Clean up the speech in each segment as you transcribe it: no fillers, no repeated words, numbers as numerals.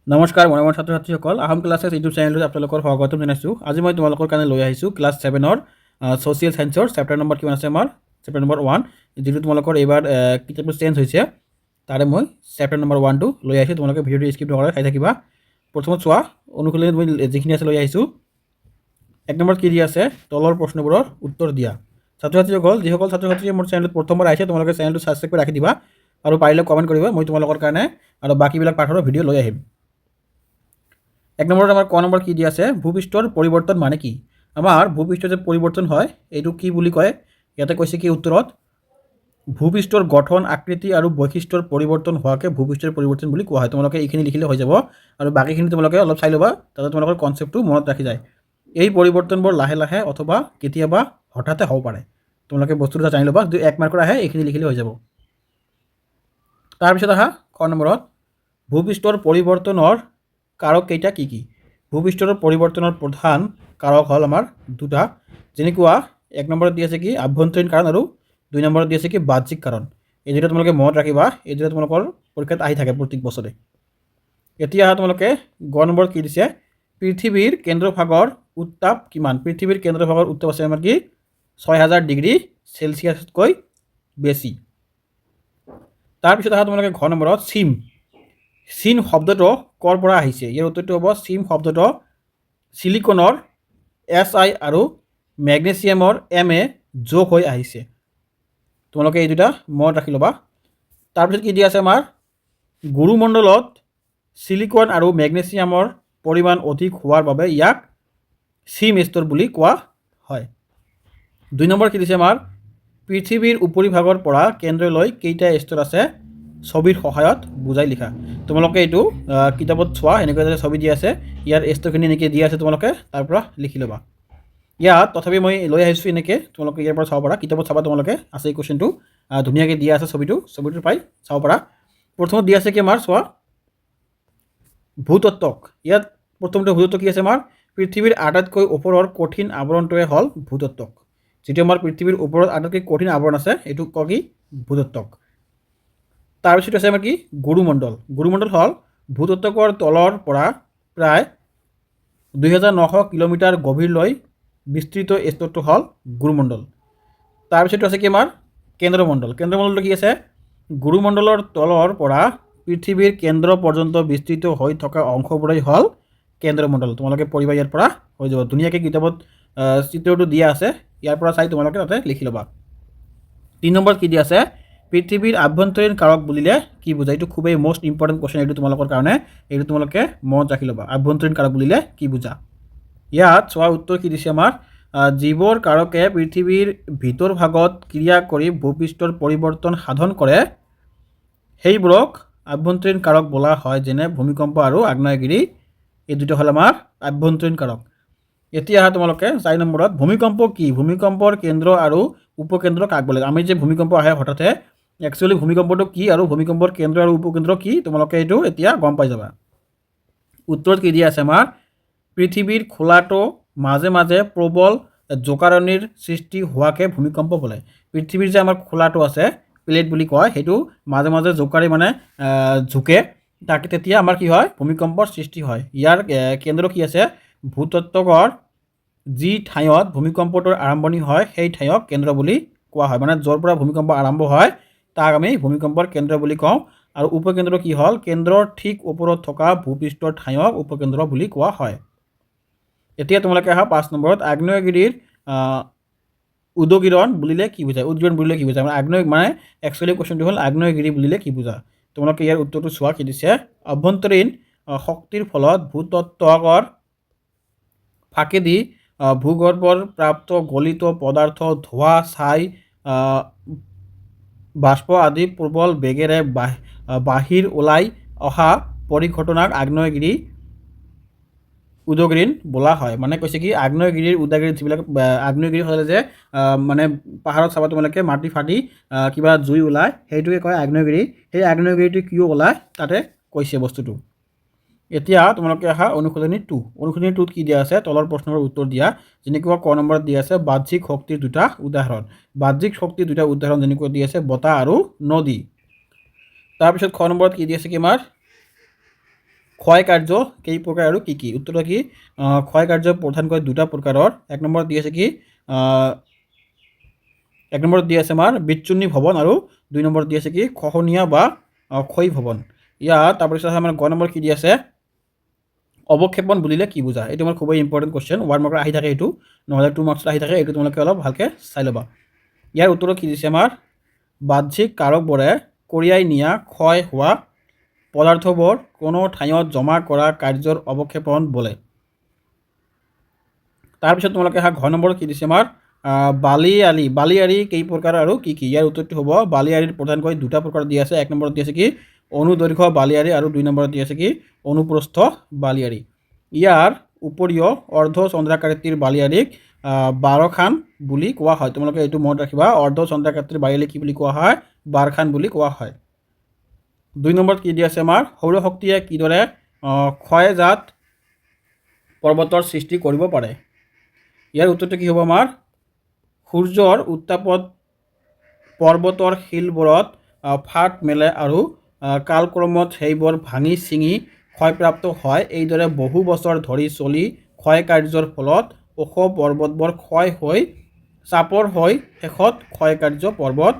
নমস্কাৰ মৰমৰ ছাত্ৰ ছাত্ৰীসকল আহোম ক্লাছেছ ইউটিউব চেনেলত আপোনালোকৰ স্বাগতম জনাইছোঁ। আজি মই তোমালোকৰ কাৰণে লৈ আহিছোঁ ক্লাছ 7ৰ ছ'চিয়েল ছায়েন্সৰ চেপ্টাৰ নম্বৰ কিমান আছে আমাৰ চেপ্টাৰ নম্বৰ 1, যিটো তোমালোকৰ এইবাৰ কিতাপটো চেঞ্জ হৈছে। তাৰে মই চেপ্টাৰ নম্বৰ 1টো লৈ আহিছোঁ। তোমালোকে ভিডিঅ'টো স্কিপ নকৰাকৈ চাই থাকিবা। প্ৰথমত চোৱা অনুশীলনী মই যিখিনি আছে লৈ আহিছোঁ। 1 নম্বৰত কি দিয়া আছে, তলৰ প্ৰশ্নবোৰৰ উত্তৰ দিয়া। ছাত্ৰ ছাত্ৰীসকল, যিসকল ছাত্ৰ ছাত্ৰীয়ে মোৰ চেনেলত প্ৰথমবাৰ আহিছে তোমালোকে চেনেলটো ছাবস্ক্ৰাইব কৰি ৰাখি দিবা আৰু পাৰিলে কমেণ্ট কৰিবা। মই তোমালোকৰ কাৰণে আৰু বাকীবিলাক পাঠৰ ভিডিঅ' লৈ আহিম। 1 নম্বৰত আমাৰ ক নম্বৰ কি দিয়া আছে, ভূপৃষ্ঠৰ পৰিৱৰ্তন মানে কি? আমাৰ ভূপৃষ্ঠৰ যে পৰিৱৰ্তন হয় এইটো কি বুলি কয়? ইয়াতে কৈছে কি উত্তৰত, ভূপৃষ্ঠৰ গঠন আকৃতি আৰু বৈশিষ্ট্যৰ পৰিৱৰ্তন হোৱাকে ভূপৃষ্ঠৰ পৰিৱৰ্তন বুলি কোৱা হয়। তোমালোকে এইখিনি লিখিলে হৈ যাব আৰু বাকীখিনি তোমালোকে অলপ চাই ল'বা, তাতে তোমালোকৰ কনচেপ্টটো মনত ৰাখি যায়। এই পৰিৱৰ্তনবোৰ লাহে লাহে অথবা কেতিয়াবা হঠাতে হ'ব পাৰে। তোমালোকে বস্তুটো জানি ল'বা, যদি 1 মাৰ্কৰ আহে এইখিনি লিখিলে হৈ যাব। তাৰপিছত আহা ক নম্বৰত, ভূপৃষ্ঠৰ পৰিৱৰ্তনৰ কাৰক কেইটা কি কি? ভূপৃষ্ঠৰ পৰিৱৰ্তনৰ প্ৰধান কাৰক হ'ল আমাৰ দুটা, যেনেকুৱা 1 নম্বৰত দি আছে কি আভ্যন্তৰীণ কাৰণ আৰু 2 নম্বৰত দি আছে কি বাহ্যিক কাৰণ। এই দুটা তোমালোকে মনত ৰাখিবা, এই দুটা তোমালোকৰ পৰীক্ষাত আহি থাকে প্ৰত্যেক বছৰে। এতিয়া তোমালোকে গ নম্বৰত কি দিছে, পৃথিৱীৰ কেন্দ্ৰভাগৰ উত্তাপ কিমান? পৃথিৱীৰ কেন্দ্ৰভাগৰ উত্তাপ আছে আমাৰ কি 6000 ডিগ্ৰী চেলচিয়াছতকৈ বেছি। তাৰপিছত আহা তোমালোকে ঘ নম্বৰত চিন শব্দটো ক'ৰ পৰা আহিছে? ইয়াৰ উত্তৰটো হ'ব চিম শব্দটো চিলিকনৰ SI আৰু মেগনেছিয়ামৰ MA যোগ হৈ আহিছে। তোমালোকে এই দুটা মনত ৰাখি ল'বা। তাৰপিছত কি দিয়া আছে আমাৰ, গুৰুমণ্ডলত চিলিকন আৰু মেগনেছিয়ামৰ পৰিমাণ অধিক হোৱাৰ বাবে ইয়াক চিম স্তৰ বুলি কোৱা হয়। 2 নম্বৰ কি দিছে আমাৰ, পৃথিৱীৰ উপৰিভাগৰ পৰা কেন্দ্ৰলৈ কেইটা স্তৰ আছে ছবিৰ সহায়ত বুজাই লিখা। তোমালোকে এইটো কিতাপত চোৱা, এনেকৈ যে ছবি দিয়া আছে ইয়াৰ স্তৰখিনি এনেকৈ দিয়া আছে, তোমালোকে তাৰ পৰা লিখি ল'বা। ইয়াত তথাপি মই লৈ আহিছোঁ এনেকৈ, তোমালোকে ইয়াৰ পৰা চাব পাৰা, কিতাপত চাবা তোমালোকে আছে এই কুৱেশ্যনটো ধুনীয়াকৈ দিয়া আছে, ছবিটো পাই চাব পাৰা। প্ৰথমত দিয়া আছে কি আমাৰ চোৱা ভূতত্ত্বক। ইয়াত প্ৰথমতে ভূতত্ত্ব কি আছে আমাৰ, পৃথিৱীৰ আটাইতকৈ ওপৰৰ কঠিন আৱৰণটোৱে হ'ল ভূতত্ত্বক। যিটো আমাৰ পৃথিৱীৰ ওপৰত আটাইতকৈ কঠিন আৱৰণ আছে এইটো কয় কি ভূতত্ত্বক। তাৰপিছত আছে আমাৰ কি গুৰুমণ্ডল। গুৰুমণ্ডল হ'ল ভূতত্ত্বকৰ তলৰ পৰা প্ৰায় 2900 কিলোমিটাৰ গভীৰলৈ বিস্তৃত স্তৰটো হ'ল গুৰুমণ্ডল। তাৰপিছত আছে কি আমাৰ কেন্দ্ৰমণ্ডল। কেন্দ্ৰমণ্ডলটো কি আছে, গুৰুমণ্ডলৰ তলৰ পৰা পৃথিৱীৰ কেন্দ্ৰ পৰ্যন্ত বিস্তৃত হৈ থকা অংশবোৰেই হ'ল কেন্দ্ৰমণ্ডল। তোমালোকে পঢ়িবা, ইয়াৰ পৰা হৈ যাব ধুনীয়াকৈ, কিতাপত চিত্ৰটো দিয়া আছে, ইয়াৰ পৰা চাই তোমালোকে তাতে লিখি ল'বা। 3 নম্বৰত কি দিয়া আছে, পৃথিৱীৰ আভ্যন্তৰীণ কাৰক বুলিলে কি বুজা? এইটো খুবেই মষ্ট ইম্পৰ্টেণ্ট কুৱেশ্যন এইটো তোমালোকৰ কাৰণে, এইটো তোমালোকে মনত ৰাখি ল'বা। আভ্যন্তৰীণ কাৰক বুলিলে কি বুজা? ইয়াত চোৱা উত্তৰ কি দিছে আমাৰ, যিবোৰ কাৰকে পৃথিৱীৰ ভিতৰ ভাগত ক্ৰিয়া কৰি ভূপৃষ্ঠৰ পৰিৱৰ্তন সাধন কৰে সেইবোৰক আভ্যন্তৰীণ কাৰক বোলা হয়, যেনে ভূমিকম্প আৰু আগ্নেয়গিৰি। এই দুটো হ'ল আমাৰ আভ্যন্তৰীণ কাৰক। এতিয়া তোমালোকে 4 নম্বৰত, ভূমিকম্প কি? ভূমিকম্পৰ কেন্দ্ৰ আৰু উপকেন্দ্ৰ কাক বোলে? আমি যে ভূমিকম্প আহে হঠাতে, একচুৱেলি ভূমিকম্পটো কি আৰু ভূমিকম্পৰ কেন্দ্ৰ আৰু উপকেন্দ্ৰ কি, তোমালোকে এইটো এতিয়া গম পাই যাবা। উত্তৰত কি দিয়া আছে আমাৰ, পৃথিৱীৰ খোলাটো মাজে মাজে প্ৰবল জোকাৰণিৰ সৃষ্টি হোৱাকে ভূমিকম্প বোলে। পৃথিৱীৰ যে আমাৰ খোলাটো আছে প্লেট বুলি কয়, সেইটো মাজে মাজে জোকাৰি মানে ঝুঁকে, তাকে তেতিয়া আমাৰ কি হয় ভূমিকম্পৰ সৃষ্টি হয়। ইয়াৰ কেন্দ্ৰ কি আছে, ভূতত্ত্বকৰ যি ঠাইত ভূমিকম্পটোৰ আৰম্ভণি হয় সেই ঠাইক কেন্দ্ৰ বুলি কোৱা হয়। মানে য'ৰ পৰা ভূমিকম্প আৰম্ভ হয় তাক আমি ভূমিকম্পৰ কেন্দ্ৰ বুলি কওঁ। আৰু উপকেন্দ্ৰ কি হ'ল, কেন্দ্ৰৰ ঠিক ওপৰত থকা ভূপৃষ্ঠৰ ঠাইক উপকেন্দ্ৰ বুলি কোৱা হয়। এতিয়া তোমালোকে আহা 5 নম্বৰত, আগ্নেয়গিৰিৰ উদগিৰণ বুলিলে কি বুজায়? উদগিৰণ বুলিলে কি বুজায়? মানে একচুৱেলি কুৱেশ্যনটো হ'ল আগ্নেয়গিৰি বুলিলে কি বুজা? তোমালোকে ইয়াৰ উত্তৰটো চোৱা কি দিছে, অভ্যন্তৰীণ শক্তিৰ ফলত ভূতত্ত্বকৰ ফাঁকেদি ভূগৰ্ভৰ প্ৰাপ্ত গলিত পদাৰ্থ, ধোঁৱা, ছাই, বাষ্প আদি প্ৰবল বেগেৰে বাহিৰ ওলাই অহা পৰিঘটনাক আগ্নেয়গিৰি উদগিৰণ বোলা হয়। মানে কৈছে কি আগ্নেয়গিৰিৰ উদগিৰণ, যিবিলাক আগ্নেয়গিৰি হ'লে যে মানে পাহাৰত চাবা তোমালোকে মাটি ফাটি কিবা জুই ওলায়, সেইটোকে কয় আগ্নেয়গিৰি। সেই আগ্নেয়গিৰিটো কিয় ওলায় তাতে কৈছে বস্তুটো। এতিয়া তোমালোকে আহা অনুশীলনী 2। অনুশীলনী 2ত কি দিয়া আছে, তলৰ প্ৰশ্নৰ উত্তৰ দিয়া। যেনেকুৱা ক নম্বৰত দিয়া আছে বাহ্যিক শক্তিৰ দুটা উদাহৰণ। বাহ্যিক শক্তিৰ দুটা উদাহৰণ যেনেকুৱা দি আছে বতাহ আৰু নদী। তাৰপিছত খ নম্বৰত কি দি আছে কি আমাৰ, ক্ষয় কাৰ্য কেই প্ৰকাৰ আৰু কি কি? উত্তৰটো কি? ক্ষয় কাৰ্য প্ৰধানকৈ দুটা প্ৰকাৰৰ। এক নম্বৰত দি আছে কি? এক নম্বৰত দি আছে আমাৰ বিচ্ছুন্নী ভৱন আৰু দুই নম্বৰত দি আছে কি? খহনীয়া বা ক্ষয় ভৱন। ইয়াত তাৰপিছত আমাৰ গ নম্বৰ কি দি আছে? অৱক্ষেপণ বুলিলে কি বুজা? এইটো আমাৰ খুবেই ইম্পৰ্টেণ্ট কুৱেশ্যন, 1 মাৰ্কৰ আহি থাকে এইটো, নহ'লে 2 মাৰ্কছত আহি থাকে, এইটো তোমালোকে অলপ ভালকৈ চাই ল'বা। ইয়াৰ উত্তৰত কি দিছে আমাৰ? বাহ্যিক কাৰকবোৰে কঢ়িয়াই নিয়া ক্ষয় হোৱা পদাৰ্থবোৰ কোনো ঠাইত জমা কৰা কাৰ্যৰ অৱক্ষেপণ বোলে। তাৰপিছত তোমালোকে ঘ নম্বৰত কি দিছে আমাৰ? বালিয়াড়ি কেই প্ৰকাৰ আৰু কি কি? ইয়াৰ উত্তৰটো হ'ব বালিয়াড়িৰ প্ৰধানকৈ দুটা প্ৰকাৰ দি আছে। এক নম্বৰত দি আছে কি? অনুদৈৰ্ঘ্য বালিয়াড়ি আৰু দুই নম্বৰত দি আছে কি? অনুপ্ৰস্থ বালিয়াড়ি। ইয়াৰ উপৰিও অৰ্ধ চন্দ্ৰাকৃতিৰ বালিয়াড়িক বাৰখান বুলি কোৱা হয়। তোমালোকে এইটো মনত ৰাখিবা, অৰ্ধ চন্দ্ৰাকৃতিৰ বালিয়াড়ি কি বুলি কোৱা হয়? বাৰখান বুলি কোৱা হয়। দুই নম্বৰত কি দি আছে আমাৰ? সৌৰশক্তিয়ে কিদৰে ক্ষয়জাত পৰ্বতৰ সৃষ্টি কৰিব পাৰে? ইয়াৰ উত্তৰটো কি হ'ব আমাৰ? সূৰ্যৰ উত্তাপত পৰ্বতৰ শিলবোৰত ফাট মেলে আৰু কালক্ৰমত সেইবোৰ ভাঙি ছিঙি ক্ষয়প্ৰাপ্ত হয়। এইদৰে বহু বছৰ ধৰি চলি ক্ষয় কাৰ্যৰ ফলত ওখ পৰ্বতবোৰ ক্ষয় হৈ চাপৰ হৈ শেষত ক্ষয়কাৰ্য পৰ্বত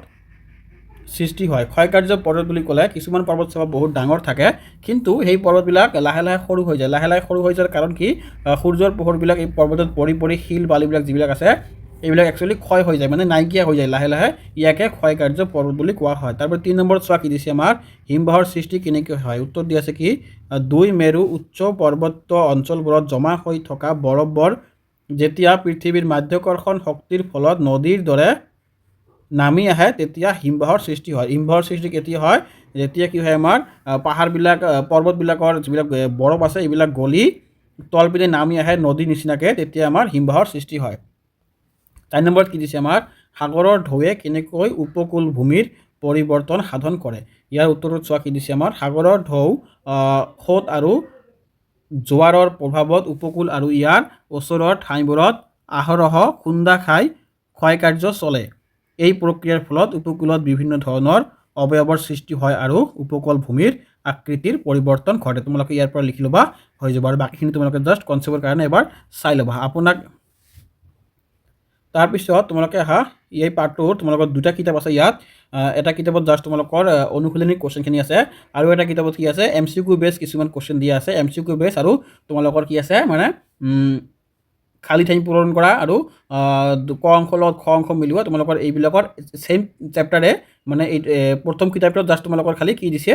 সৃষ্টি হয়। ক্ষয়কাৰ্য পৰ্বত বুলি ক'লে কিছুমান পৰ্বত চাব বহুত ডাঙৰ থাকে, কিন্তু সেই পৰ্বতবিলাক লাহে লাহে সৰু হৈ যায়। লাহে লাহে সৰু হৈ যোৱাৰ কাৰণ কি? সূৰ্যৰ পোহৰবিলাক এই পৰ্বতত পৰি পৰি শিল বালিবিলাক যিবিলাক আছে এইবিলাক একচুৱেলি ক্ষয় হৈ যায়, মানে নাইকিয়া হৈ যায় লাহে লাহে, ইয়াকে ক্ষয়কাৰ্য পৰ্বত বুলি কোৱা হয়। তাৰপৰা 3 নম্বৰত চোৱা কি দিছে আমাৰ? হিমবাহৰ সৃষ্টি কেনেকৈ হয়? উত্তৰ দি আছে কি? দুই মেৰু উচ্চ পৰ্বত অঞ্চলবোৰত জমা হৈ থকা বৰফবোৰ যেতিয়া পৃথিৱীৰ মাধ্যাকৰ্ষণ শক্তিৰ ফলত নদীৰ দৰে নামি আহে তেতিয়া হিমবাহৰ সৃষ্টি হয়। হিমবাহৰ সৃষ্টি কেতিয়া হয়? যেতিয়া কি হয় আমাৰ পাহাৰবিলাক পৰ্বতবিলাকৰ যিবিলাক বৰফ আছে এইবিলাক গলি তলপিনে নামি আহে নদীৰ নিচিনাকৈ, তেতিয়া আমাৰ হিমবাহৰ সৃষ্টি হয়। 4 নম্বৰত কি দিছে আমাৰ? সাগৰৰ ঢৌৱে কেনেকৈ উপকূল ভূমিৰ পৰিৱৰ্তন সাধন কৰে? ইয়াৰ উত্তৰত চোৱা কি দিছে আমাৰ? সাগৰৰ ঢৌ সোঁত আৰু জোৱাৰৰ প্ৰভাৱত উপকূল আৰু ইয়াৰ ওচৰৰ ঠাইবোৰত আহৰহ খুন্দা খাই ক্ষয়কাৰ্য চলে। এই প্ৰক্ৰিয়াৰ ফলত উপকূলত বিভিন্ন ধৰণৰ অৱয়ৱৰ সৃষ্টি হয় আৰু উপকূল ভূমিৰ আকৃতিৰ পৰিৱৰ্তন ঘটে। তোমালোকে ইয়াৰ পৰা লিখি ল'বা, হৈ যাব। আৰু বাকীখিনি তোমালোকে জাষ্ট কনচেপ্টৰ কাৰণে এবাৰ চাই ল'বা। আপোনাক তাৰপিছত তোমালোকে এই পাৰ্টটোত তোমালোকৰ দুটা কিতাপ আছে ইয়াত। এটা কিতাপত জাষ্ট তোমালোকৰ অনুশীলনী কুৱেশ্যনখিনি আছে, আৰু এটা কিতাপত কি আছে? MCQ বেছ কিছুমান কুৱেশ্যন দিয়া আছে। MCQ বেছ আৰু তোমালোকৰ কি আছে মানে খালী ঠাই পূৰণ কৰা আৰু ক অংশৰ লগত খ অংশ মিলোৱা, তোমালোকৰ এইবিলাকৰ ছেইম চেপ্টাৰে মানে এই প্ৰথম কিতাপটোত জাষ্ট তোমালোকৰ খালী কি দিছে?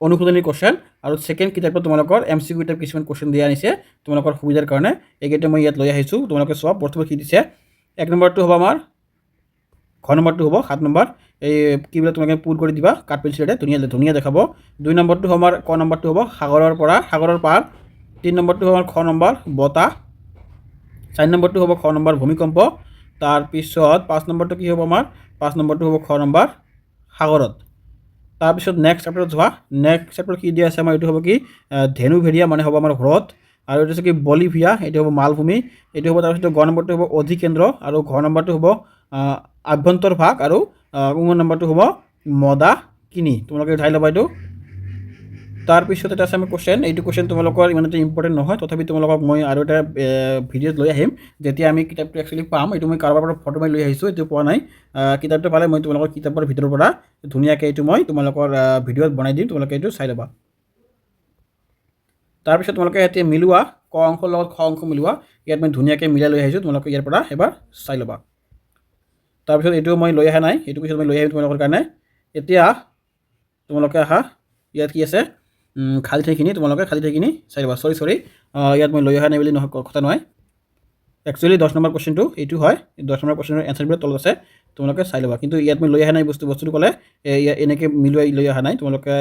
অনুশীলনী কুৱেশ্যন, আৰু ছেকেণ্ড কিতাপত তোমালোকৰ MCQ টাইপ কিছুমান কুৱেশ্যন দিয়া আনিছে তোমালোকৰ সুবিধাৰ কাৰণে। এইকেইটা মই ইয়াত লৈ আহিছোঁ, তোমালোকে চোৱা। প্ৰথমে কি দিছে? 1 নম্বৰটো হ'ব আমাৰ, ঘ নম্বৰটো হ'ব 7 নম্বৰ। এই কিবিলাক তোমালোকে পুৰ কৰি দিবা কাঠ পেঞ্চিলেৰে, ধুনীয়া দেখাব। 2 নম্বৰটো হ'ব আমাৰ, ক নম্বৰটো হ'ব সাগৰৰ পাৰ। 3 নম্বৰটো হ'ব আমাৰ খ নম্বৰ বতাহ। 4 নম্বৰটো হ'ব খ নম্বৰ ভূমিকম্প। তাৰপিছত 5 নম্বৰটো কি হ'ব আমাৰ? 5 নম্বৰটো হ'ব খ নম্বৰ সাগৰত। তাৰপিছত নেক্সট চেপ্টাৰত যোৱা। নেক্সট চেপ্টাৰত কি দিয়া আছে আমাৰ? এইটো হ'ব কি? ধেনুভেৰিয়া মানে হ'ব আমাৰ হ্ৰদ, আৰু এইটো হৈছে কি? বলিভিয়া, এইটো হ'ব মালভূমি। এইটো হ'ব তাৰপিছত গ নম্বৰটো হ'ব অধিকেন্দ্ৰ, আৰু ঘ নম্বৰটো হ'ব আভ্যন্তৰ ভাগ, আৰু ঙ নম্বৰটো হ'ব মদাকিনী। তোমালোকে উঠাই ল'বা এইটো। তাৰপিছত এটা আছে আমাৰ কুৱেশ্যন, এইটো কুৱেশ্যন তোমালোকৰ ইমান এটা ইম্পৰ্টেণ্ট নহয়, তথাপি তোমালোকক মই আৰু এটা ভিডিঅ'ত লৈ আহিম যেতিয়া আমি কিতাপটো একচুৱেলি পাম। এইটো মই কাৰোবাৰ পৰা ফটো মাৰি লৈ আহিছোঁ, এইটো পোৱা নাই। কিতাপটো পালে মই তোমালোকৰ কিতাপৰ ভিতৰৰ পৰা ধুনীয়াকৈ এইটো মই তোমালোকৰ ভিডিঅ'ত বনাই দিম, তোমালোকে এইটো চাই ল'বা। তাৰপিছত তোমালোকে এতিয়া মিলোৱা, ক অংশৰ লগত খ অংশ মিলোৱা। ইয়াত মই ধুনীয়াকৈ মিলাই লৈ আহিছোঁ, তোমালোকে ইয়াৰ পৰা এবাৰ চাই ল'বা। তাৰপিছত এইটো মই লৈ অহা নাই, এইটো পিছত মই লৈ আহিম তোমালোকৰ কাৰণে। এতিয়া তোমালোকে ইয়াত কি আছে? খালী ঠাইখিনি তোমালোকে খালী ঠাইখিনি চাই ল'বা। চৰি ইয়াত মই লৈ অহা নাই বুলি নহয়, কথা নহয়। একচুৱেলি 10 নম্বৰ কুৱেশ্যনটো এইটো হয়, 10 নম্বৰ কুৱেশ্যনৰ এনচাৰবিলাক তলত আছে, তোমালোকে চাই ল'বা। কিন্তু ইয়াত মই লৈ অহা নাই বস্তুটো ক'লে ইয়াত এনেকৈ মিলাই লৈ অহা নাই, তোমালোকে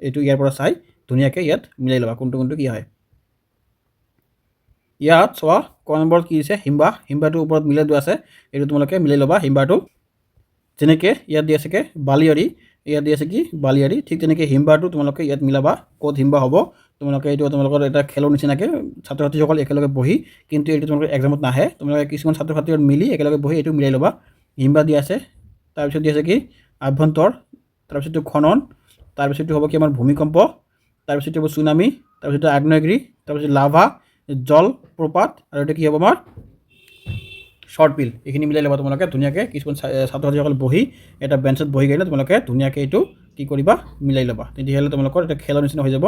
এইটো ইয়াৰ পৰা চাই ধুনীয়াকৈ ইয়াত মিলাই ল'বা কোনটো কি হয়। ইয়াত চোৱা, ক নম্বৰত কি দিছে? হিমবাহটোৰ ওপৰত মিলাই দিয়া আছে, এইটো তোমালোকে মিলাই ল'বা। হিমবাহটো যেনেকৈ ইয়াত দি আছে বালিয়াড়ি, ইয়াত দি আছে কি? বালিয়াড়ি। ঠিক তেনেকৈ হিমবাহটো তোমালোকে ইয়াত মিলাবা, ক'ত হিমবাহ হ'ব। তোমালোকে এইটো তোমালোকৰ এটা খেলৰ নিচিনাকৈ ছাত্ৰ ছাত্ৰীসকল একেলগে বহি, কিন্তু এইটো তোমালোকৰ এক্সামত নাহে, তোমালোকে কিছুমান ছাত্ৰ ছাত্ৰীৰ মিলি একেলগে বহি এইটো মিলাই ল'বা। হিমবাহ দি আছে, তাৰপিছত দি আছে কি? আভ্যন্তৰ, তাৰপিছতটো খনন, তাৰপিছতটো হ'ব কি আমাৰ ভূমিকম্প, তাৰপিছত হ'ব চুনামি, তাৰপিছত আগ্নেয়গিৰি, তাৰপিছত লাভা, জল প্ৰপাত, আৰু এটা কি হ'ব আমাৰ শ্বৰ্ট পিল। এইখিনি মিলাই ল'বা তোমালোকে ধুনীয়াকৈ। কিছুমান ছাত্ৰ ছাত্ৰীসকল বহি এটা বেঞ্চত বহি কিনে তোমালোকে ধুনীয়াকৈ এইটো কি কৰিবা মিলাই ল'বা। তেতিয়াহ'লে তোমালোকৰ এটা খেলৰ নিচিনা হৈ যাব,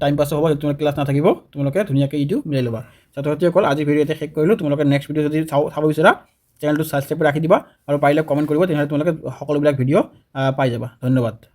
টাইম পাছো হ'ব, তোমালোকৰ ক্লাছ নাথাকিব, তোমালোকে ধুনীয়াকৈ এইটো মিলাই ল'বা। ছাত্ৰ ছাত্ৰীসকল আজি ভিডিঅ' এতিয়া শেষ কৰিলোঁ। তোমালোকে নেক্সট ভিডিঅ' যদি চাব বিচাৰা চেনেলটো ছাবস্ক্ৰাইব কৰি ৰাখি দিবা, আৰু পাৰিলে কমেণ্ট কৰিব, তেনেহ'লে তোমালোকে সকলোবিলাক ভিডিঅ' পাই যাবা। ধন্যবাদ।